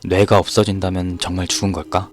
뇌가 없어진다면 정말 죽은 걸까?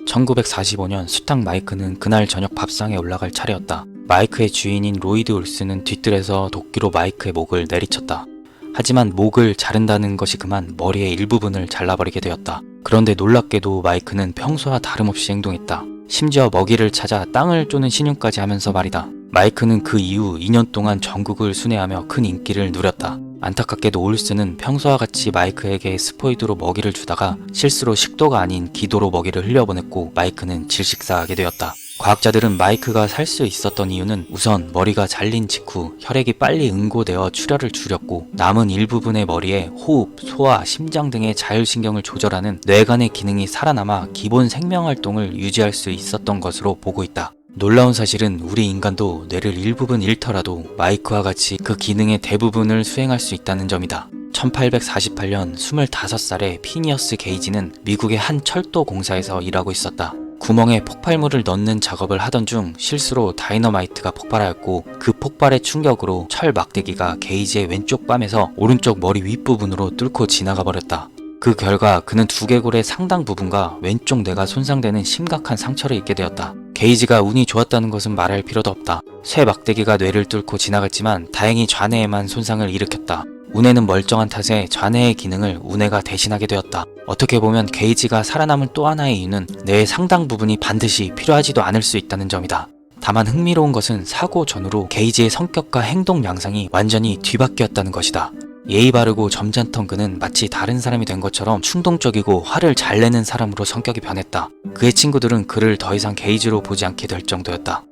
1945년 수탉 마이크는 그날 저녁 밥상에 올라갈 차례였다. 마이크의 주인인 로이드 울스는 뒤뜰에서 도끼로 마이크의 목을 내리쳤다. 하지만 목을 자른다는 것이 그만 머리의 일부분을 잘라버리게 되었다. 그런데 놀랍게도 마이크는 평소와 다름없이 행동했다. 심지어 먹이를 찾아 땅을 쪼는 신용까지 하면서 말이다. 마이크는 그 이후 2년 동안 전국을 순회하며 큰 인기를 누렸다. 안타깝게도 올스는 평소와 같이 마이크에게 스포이드로 먹이를 주다가 실수로 식도가 아닌 기도로 먹이를 흘려보냈고 마이크는 질식사하게 되었다. 과학자들은 마이크가 살 수 있었던 이유는 우선 머리가 잘린 직후 혈액이 빨리 응고되어 출혈을 줄였고 남은 일부분의 머리에 호흡, 소화, 심장 등의 자율신경을 조절하는 뇌간의 기능이 살아남아 기본 생명활동을 유지할 수 있었던 것으로 보고 있다. 놀라운 사실은 우리 인간도 뇌를 일부분 잃더라도 마이크와 같이 그 기능의 대부분을 수행할 수 있다는 점이다. 1848년 25살의 피니어스 게이지는 미국의 한 철도 공사에서 일하고 있었다. 구멍에 폭발물을 넣는 작업을 하던 중 실수로 다이너마이트가 폭발하였고 그 폭발의 충격으로 철 막대기가 게이지의 왼쪽 뺨에서 오른쪽 머리 윗부분으로 뚫고 지나가 버렸다. 그 결과 그는 두개골의 상당 부분과 왼쪽 뇌가 손상되는 심각한 상처를 입게 되었다. 게이지가 운이 좋았다는 것은 말할 필요도 없다. 쇠 막대기가 뇌를 뚫고 지나갔지만 다행히 좌뇌에만 손상을 일으켰다. 우뇌는 멀쩡한 탓에 좌뇌의 기능을 우뇌가 대신하게 되었다. 어떻게 보면 게이지가 살아남은 또 하나의 이유는 뇌의 상당 부분이 반드시 필요하지도 않을 수 있다는 점이다. 다만 흥미로운 것은 사고 전후로 게이지의 성격과 행동 양상이 완전히 뒤바뀌었다는 것이다. 예의 바르고 점잖던 그는 마치 다른 사람이 된 것처럼 충동적이고 화를 잘 내는 사람으로 성격이 변했다. 그의 친구들은 그를 더 이상 게이지로 보지 않게 될 정도였다.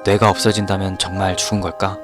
뇌가 없어진다면 정말 죽은 걸까?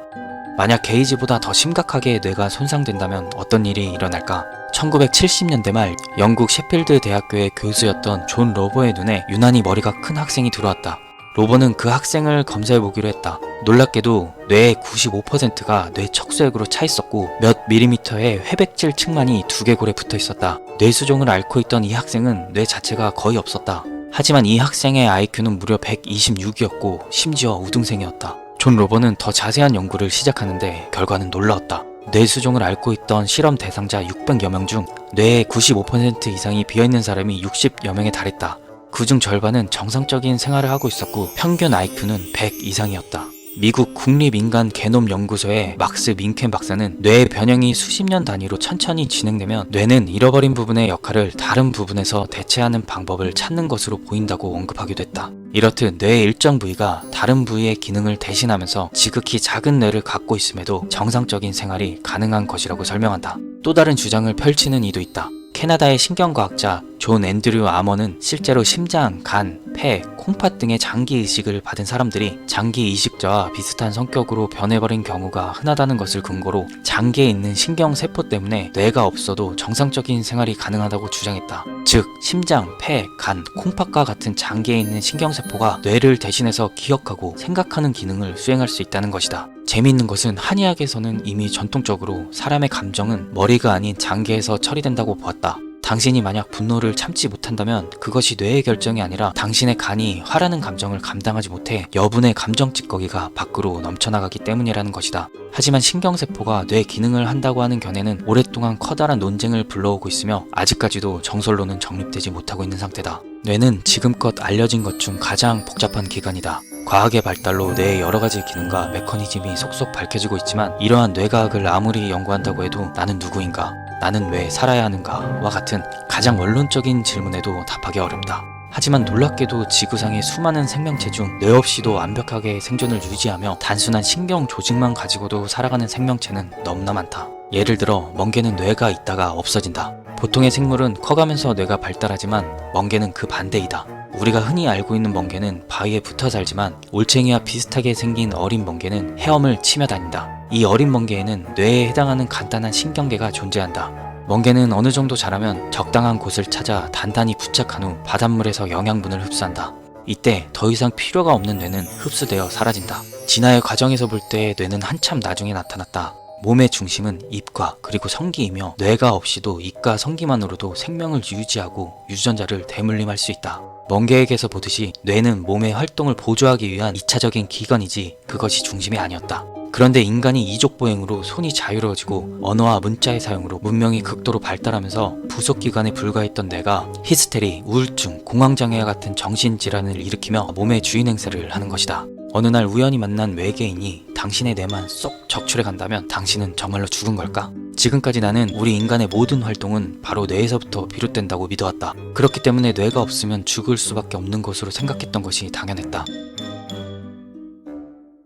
만약 게이지보다 더 심각하게 뇌가 손상된다면 어떤 일이 일어날까? 1970년대 말 영국 셰필드 대학교의 교수였던 존 로버의 눈에 유난히 머리가 큰 학생이 들어왔다. 로버는 그 학생을 검사해보기로 했다. 놀랍게도 뇌의 95%가 뇌 척수액으로 차 있었고 몇 밀리미터의 회백질 층만이 두개골에 붙어 있었다. 뇌수종을 앓고 있던 이 학생은 뇌 자체가 거의 없었다. 하지만 이 학생의 IQ는 무려 126이었고 심지어 우등생이었다. 존 로버는 더 자세한 연구를 시작하는데 결과는 놀라웠다. 뇌수종을 앓고 있던 실험 대상자 600여 명 중 뇌의 95% 이상이 비어있는 사람이 60여 명에 달했다. 그중 절반은 정상적인 생활을 하고 있었고 평균 IQ는 100 이상이었다. 미국 국립인간개놈연구소의 막스 민켄 박사는 뇌의 변형이 수십 년 단위로 천천히 진행되면 뇌는 잃어버린 부분의 역할을 다른 부분에서 대체하는 방법을 찾는 것으로 보인다고 언급하기도 했다. 이렇듯 뇌의 일정 부위가 다른 부위의 기능을 대신하면서 지극히 작은 뇌를 갖고 있음에도 정상적인 생활이 가능한 것이라고 설명한다. 또 다른 주장을 펼치는 이도 있다. 캐나다의 신경과학자 존 앤드류 아머는 실제로 심장, 간, 폐, 콩팥 등의 장기 이식을 받은 사람들이 장기 이식자와 비슷한 성격으로 변해버린 경우가 흔하다는 것을 근거로 장기에 있는 신경세포 때문에 뇌가 없어도 정상적인 생활이 가능하다고 주장했다. 즉 심장, 폐, 간, 콩팥과 같은 장기에 있는 신경세포가 뇌를 대신해서 기억하고 생각하는 기능을 수행할 수 있다는 것이다. 재미있는 것은 한의학에서는 이미 전통적으로 사람의 감정은 머리가 아닌 장기에서 처리된다고 보았다. 당신이 만약 분노를 참지 못한다면 그것이 뇌의 결정이 아니라 당신의 간이 화라는 감정을 감당하지 못해 여분의 감정 찌꺼기가 밖으로 넘쳐나가기 때문이라는 것이다. 하지만 신경세포가 뇌 기능을 한다고 하는 견해는 오랫동안 커다란 논쟁을 불러오고 있으며 아직까지도 정설로는 정립되지 못하고 있는 상태다. 뇌는 지금껏 알려진 것 중 가장 복잡한 기관이다. 과학의 발달로 뇌의 여러가지 기능과 메커니즘이 속속 밝혀지고 있지만 이러한 뇌과학을 아무리 연구한다고 해도 나는 누구인가? 나는 왜 살아야 하는가? 와 같은 가장 원론적인 질문에도 답하기 어렵다. 하지만 놀랍게도 지구상의 수많은 생명체 중 뇌 없이도 완벽하게 생존을 유지하며 단순한 신경 조직만 가지고도 살아가는 생명체는 너무나 많다. 예를 들어 멍게는 뇌가 있다가 없어진다. 보통의 생물은 커가면서 뇌가 발달하지만 멍게는 그 반대이다. 우리가 흔히 알고 있는 멍게는 바위에 붙어 살지만 올챙이와 비슷하게 생긴 어린 멍게는 헤엄을 치며 다닌다. 이 어린 멍게에는 뇌에 해당하는 간단한 신경계가 존재한다. 멍게는 어느 정도 자라면 적당한 곳을 찾아 단단히 부착한 후 바닷물에서 영양분을 흡수한다. 이때 더 이상 필요가 없는 뇌는 흡수되어 사라진다. 진화의 과정에서 볼 때 뇌는 한참 나중에 나타났다. 몸의 중심은 입과 그리고 성기이며 뇌가 없이도 입과 성기만으로도 생명을 유지하고 유전자를 대물림할 수 있다. 멍게에게서 보듯이 뇌는 몸의 활동을 보조하기 위한 2차적인 기관이지 그것이 중심이 아니었다. 그런데 인간이 이족보행으로 손이 자유로워지고 언어와 문자의 사용으로 문명이 극도로 발달하면서 부속기관에 불과했던 뇌가 히스테리, 우울증, 공황장애와 같은 정신질환을 일으키며 몸의 주인 행세를 하는 것이다. 어느 날 우연히 만난 외계인이 당신의 뇌만 쏙 적출해 간다면 당신은 정말로 죽은 걸까? 지금까지 나는 우리 인간의 모든 활동은 바로 뇌에서부터 비롯된다고 믿어왔다. 그렇기 때문에 뇌가 없으면 죽을 수밖에 없는 것으로 생각했던 것이 당연했다.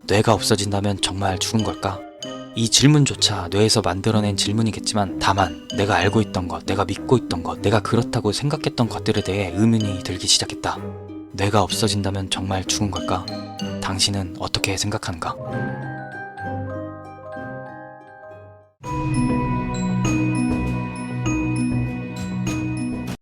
뇌가 없어진다면 정말 죽은 걸까? 이 질문조차 뇌에서 만들어낸 질문이겠지만 다만 내가 알고 있던 것, 내가 믿고 있던 것, 내가 그렇다고 생각했던 것들에 대해 의문이 들기 시작했다. 뇌가 없어진다면 정말 죽은 걸까? 당신은 어떻게 생각하는가?